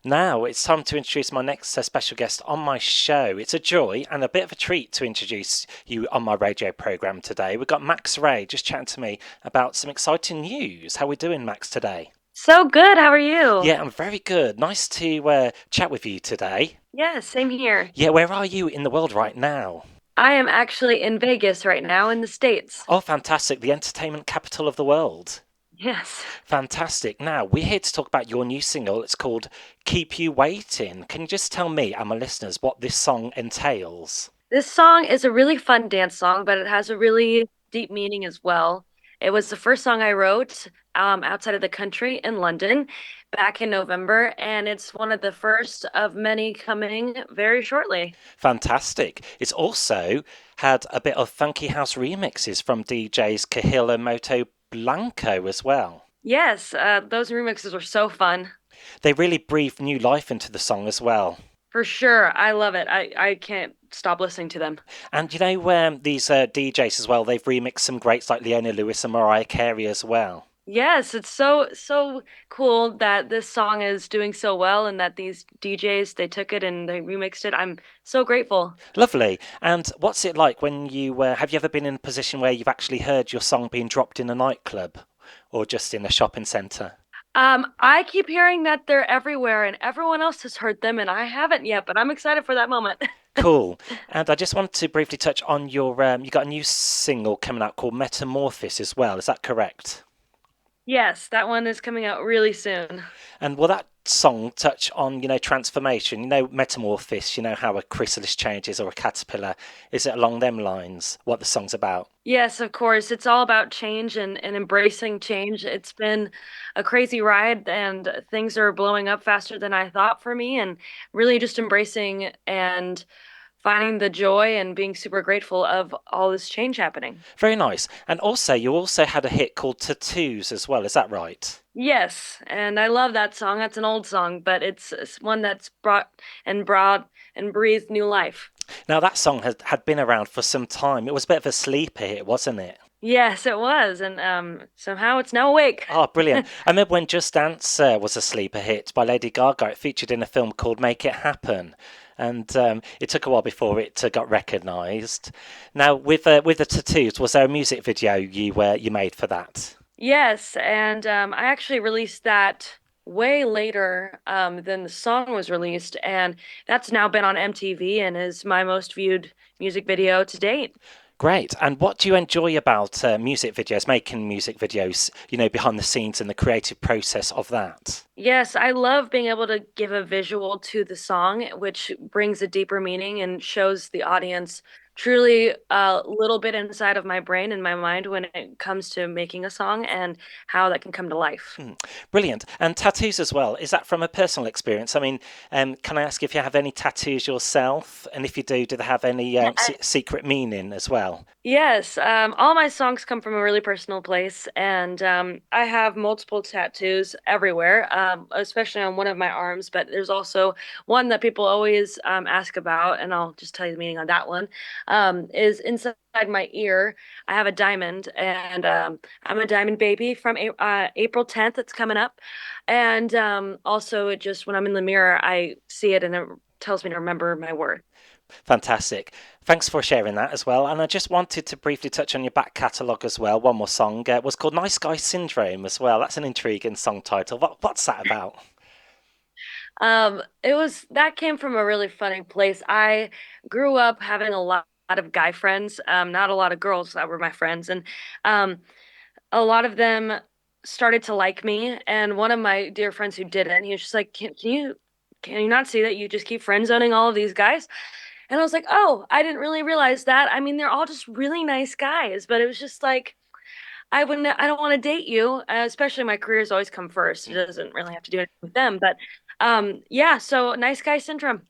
Now it's time to introduce my next special guest on my show. It's a joy and a bit of a treat to introduce you on my radio programme today. We've got Max Rae just chatting to me about some exciting news. How are we doing, Max, today? So good. How are you? Yeah, I'm very good. Nice to chat with you today. Yeah, same here. Yeah, where are you in the world right now? I am actually in Vegas right now in the States. Oh, fantastic. The entertainment capital of the world. Yes. Fantastic. Now, we're here to talk about your new single. It's called Keep You Waiting. Can you just tell me and my listeners what this song entails? This song is a really fun dance song, but it has a really deep meaning as well. It was the first song I wrote outside of the country in London back in November, and it's one of the first of many coming very shortly. Fantastic. It's also had a bit of funky house remixes from DJs Cahill and Moto Blanco as well. Yes, those remixes were so fun. They really breathed new life into the song as well. For sure. I love it. I can't stop listening to them. And these DJs as well, they've remixed some greats like Leona Lewis and Mariah Carey as well. Yes, it's so cool that this song is doing so well and that these DJs they took it and they remixed it. I'm so grateful. Lovely. And what's it like when have you ever been in a position where you've actually heard your song being dropped in a nightclub or just in a shopping centre? I keep hearing that they're everywhere and everyone else has heard them and I haven't yet, but I'm excited for that moment. Cool. And I just want to briefly touch on you got a new single coming out called Metamorphosis as well. Is that correct? Yes, that one is coming out really soon. And will that song touch on, transformation, metamorphosis, how a chrysalis changes or a caterpillar? Is it along them lines, what the song's about? Yes, of course. It's all about change and embracing change. It's been a crazy ride and things are blowing up faster than I thought for me and really just embracing and finding the joy and being super grateful of all this change happening. Very nice. And also, you also had a hit called Tattoos as well, is that right? Yes, and I love that song. That's an old song, but it's one that's brought and breathed new life. Now, that song had been around for some time. It was a bit of a sleeper hit, wasn't it? Yes, it was, and somehow it's now awake. Oh, brilliant. I remember when Just Dance was a sleeper hit by Lady Gaga. It featured in a film called Make It Happen. And it took a while before it got recognised. Now, with the tattoos, was there a music video you made for that? Yes, and I actually released that way later than the song was released, and that's now been on MTV and is my most viewed music video to date. Great. And what do you enjoy about music videos, making music videos, behind the scenes and the creative process of that? Yes, I love being able to give a visual to the song, which brings a deeper meaning and shows the audience truly a little bit inside of my brain and my mind when it comes to making a song and how that can come to life. Hmm, brilliant. And tattoos as well. Is that from a personal experience? I mean, can I ask if you have any tattoos yourself? And if you do they have any secret meaning as well? Yes, all my songs come from a really personal place, and I have multiple tattoos everywhere, especially on one of my arms. But there's also one that people always ask about, and I'll just tell you the meaning on that one. Is inside my ear. I have a diamond, and I'm a diamond baby from April 10th. It's coming up, and also it just when I'm in the mirror, I see it, and it tells me to remember my worth. Fantastic. Thanks for sharing that as well. And I just wanted to briefly touch on your back catalogue as well. One more song was called Nice Guy Syndrome as well. That's an intriguing song title. What's that about? It was that came from a really funny place. I grew up having a lot of guy friends, not a lot of girls that were my friends, and um, a lot of them started to like me. And one of my dear friends who didn't, he was just like, can you not see that you just keep friend zoning all of these guys? And I was like, oh, I didn't really realize that. I mean, they're all just really nice guys, but it was just like I don't want to date you, especially my career's always come first. It doesn't really have to do anything with them, but yeah, so nice guy syndrome.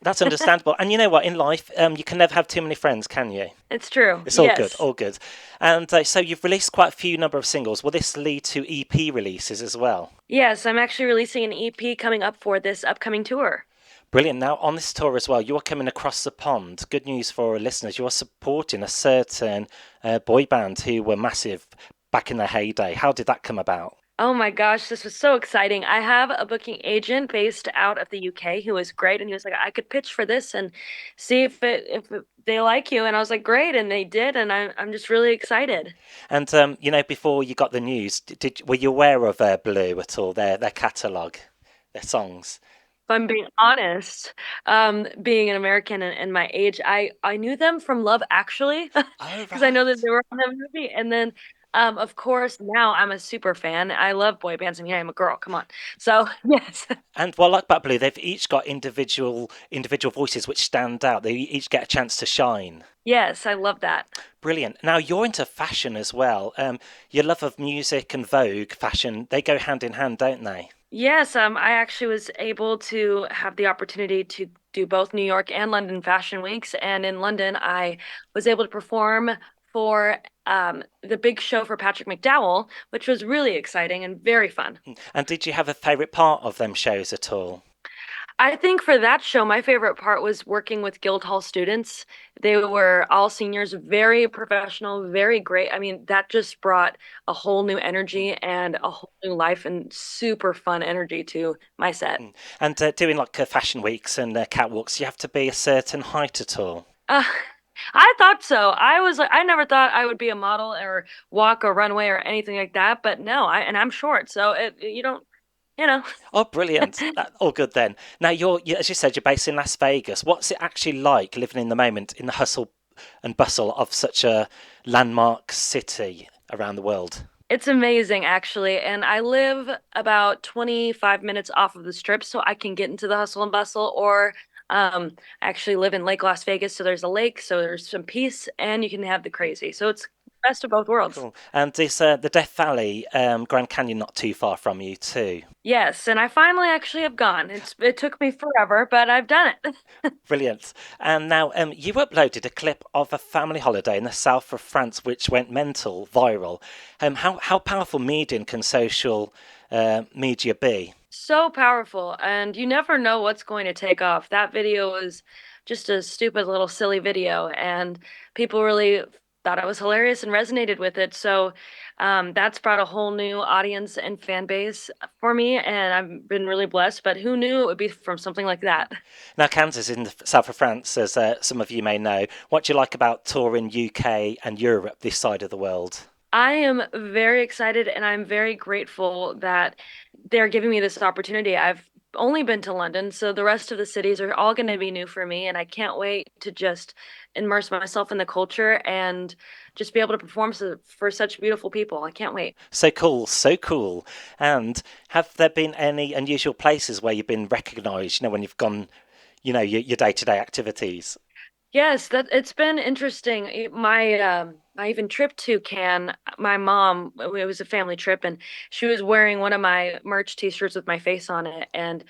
That's understandable. And you know what? In life, you can never have too many friends, can you? It's true. It's all good, Yes. all good. And so you've released quite a few number of singles. Will this lead to EP releases as well? Yes, I'm actually releasing an EP coming up for this upcoming tour. Brilliant. Now, on this tour as well, you are coming across the pond. Good news for our listeners. You are supporting a certain boy band who were massive back in their heyday. How did that come about? Oh my gosh, this was so exciting. I have a booking agent based out of the UK who is great, and he was like, I could pitch for this and see they like you. And I was like, great, and they did, and I'm just really excited. And before you got the news, were you aware of Blue at all? Their catalogue, their songs. If I'm being honest, being an American and my age, I knew them from Love Actually, Oh because I know that right. they were on that movie. And then, of course, now I'm a super fan. I love boy bands. I mean, I'm a girl. Come on. So yes, And what I like about Blue, they've each got individual voices which stand out. They each get a chance to shine. yes, I love that. Brilliant. Now you're into fashion as well. Your love of music and Vogue fashion, they go hand in hand, don't they? Yes, I actually was able to have the opportunity to do both New York and London Fashion Weeks. And in London, I was able to perform for the big show for Patrick McDowell, which was really exciting and very fun. And did you have a favourite part of them shows at all? I think for that show, my favorite part was working with Guildhall students. They were all seniors, very professional, very great. I mean, that just brought a whole new energy and a whole new life and super fun energy to my set. And doing like fashion weeks and catwalks, you have to be a certain height at all. Uh, I thought so. I never thought I would be a model or walk a runway or anything like that, but no, and I'm short, so you don't, you know. Oh, brilliant! All good then. Now as you said, you're based in Las Vegas. What's it actually like living in the moment in the hustle and bustle of such a landmark city around the world? It's amazing, actually. And I live about 25 minutes off of the strip, so I can get into the hustle and bustle. Or I actually live in Lake Las Vegas, so there's a lake, so there's some peace, and you can have the crazy. So it's best of both worlds. Cool. And is the Death Valley, Grand Canyon, not too far from you too? Yes, and I finally actually have gone. It took me forever, but I've done it. Brilliant. And now you uploaded a clip of a family holiday in the south of France, which went mental, viral. How powerful medium can social media be? So powerful, and you never know what's going to take off. That video was just a stupid little silly video, and people really thought it was hilarious and resonated with it. So that's brought a whole new audience and fan base for me, and I've been really blessed. But who knew it would be from something like that? Now, Kansas in the south of France, as some of you may know. What do you like about touring UK and Europe, this side of the world? I am very excited and I'm very grateful that they're giving me this opportunity. I've only been to London, so the rest of the cities are all going to be new for me, and I can't wait to just immerse myself in the culture and just be able to perform for such beautiful people. I can't wait. So cool, so cool. And have there been any unusual places where you've been recognised, when you've gone, your day-to-day activities? Yes, that it's been interesting. My even trip to Cannes, my mom, it was a family trip, and she was wearing one of my merch t-shirts with my face on it. And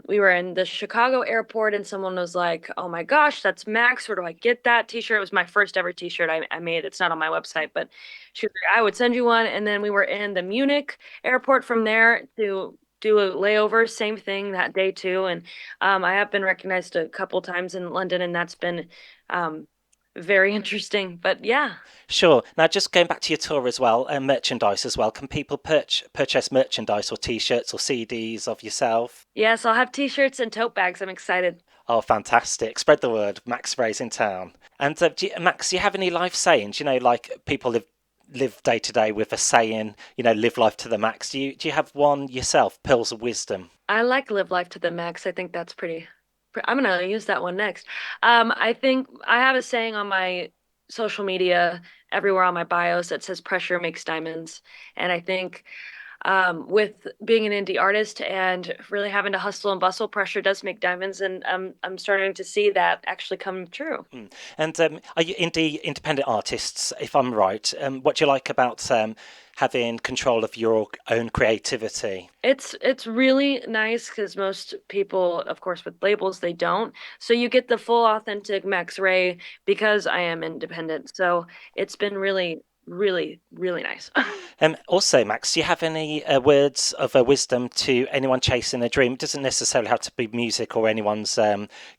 we were in the Chicago airport, and someone was like, "Oh my gosh, that's Max. Where do I get that t-shirt?" It was my first ever t-shirt I made. It's not on my website, but she was like, "I would send you one." And then we were in the Munich airport from there to do a layover, same thing that day too. And I have been recognized a couple times in London, and that's been um, very interesting. But yeah, Sure. Now, just going back to your tour as well, and merchandise as well. Can people purchase merchandise or T-shirts or CDs of yourself? yes, I'll have t-shirts and tote bags. I'm excited. Oh, fantastic! Spread the word. Max Rae's in town. And Max, do you have any life sayings? Like people live day to day with a saying. Live life to the max. Do you have one yourself? Pearls of wisdom. I like live life to the max. I think that's I'm gonna use that one next. I think I have a saying on my social media, everywhere on my bios that says pressure makes diamonds. And I think with being an indie artist and really having to hustle and bustle, pressure does make diamonds, and I'm starting to see that actually come true. Mm. And are you independent artists? If I'm right, what do you like about having control of your own creativity? It's really nice because most people, of course, with labels, they don't. So you get the full authentic Max Ray because I am independent. So it's been really, really, really nice. Also, Max, do you have any words of wisdom to anyone chasing a dream? It doesn't necessarily have to be music or anyone's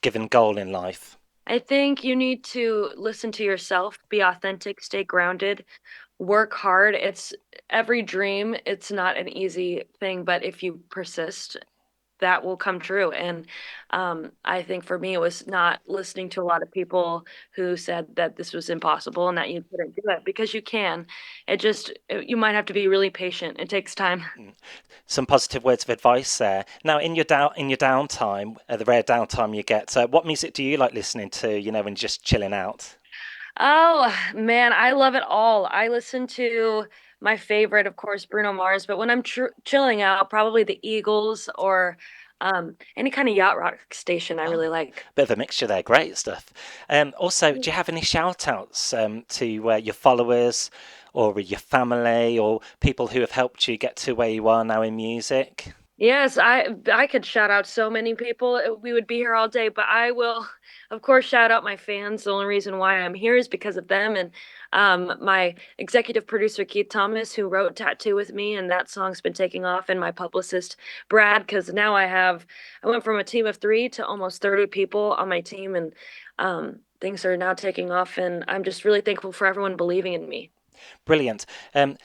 given goal in life. I think you need to listen to yourself, be authentic, stay grounded. work hard. It's every dream. It's not an easy thing, but if you persist, that will come true. And I think for me, it was not listening to a lot of people who said that this was impossible and that you couldn't do it because you can. You might have to be really patient. It takes time. Some positive words of advice there. Now, in your downtime, the rare downtime you get, what music do you like listening to? You know, when you're just chilling out. Oh man, I love it all. I listen to my favorite, of course, Bruno Mars, but when I'm chilling out, probably the Eagles or any kind of yacht rock station I Oh, really like. bit of a mixture there. Great stuff. Also, do you have any shout outs to your followers or your family or people who have helped you get to where you are now in music? Yes, I could shout out so many people. We would be here all day, but I will, of course, shout out my fans. The only reason why I'm here is because of them and my executive producer Keith Thomas, who wrote "Tattoo" with me, and that song's been taking off, and my publicist Brad, because now I went from a team of three to almost 30 people on my team, and things are now taking off, and I'm just really thankful for everyone believing in me. Brilliant.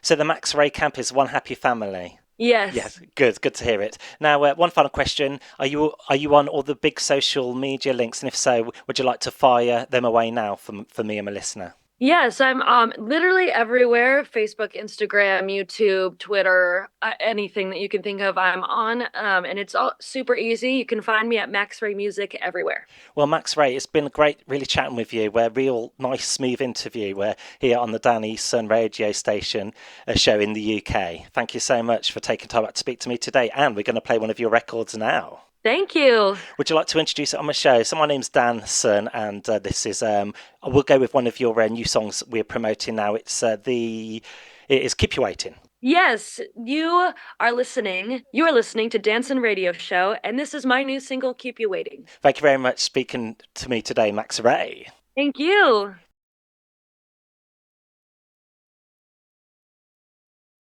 So the Max Ray camp is one happy family. Yes. Yes, good, good to hear it. Now, one final question: Are you on all the big social media links? And if so, would you like to fire them away now for me and my listener? Yes, I'm literally everywhere. Facebook, Instagram, YouTube, Twitter, anything that you can think of, I'm on. And it's all super easy. You can find me at Max Ray Music everywhere. Well, Max Ray, it's been great, really chatting with you. We're real nice, smooth interview. We're here on the Danny Sun radio station, a show in the UK. Thank you so much for taking time out to speak to me today. And we're going to play one of your records now. Thank you. Would you like to introduce it on my show? So my name's Dan Sun, and this is we'll go with one of your new songs we're promoting now. It is Keep You Waiting. Yes, You are listening to Danson Radio Show, and this is my new single, Keep You Waiting. Thank you very much for speaking to me today, Max Ray. Thank you.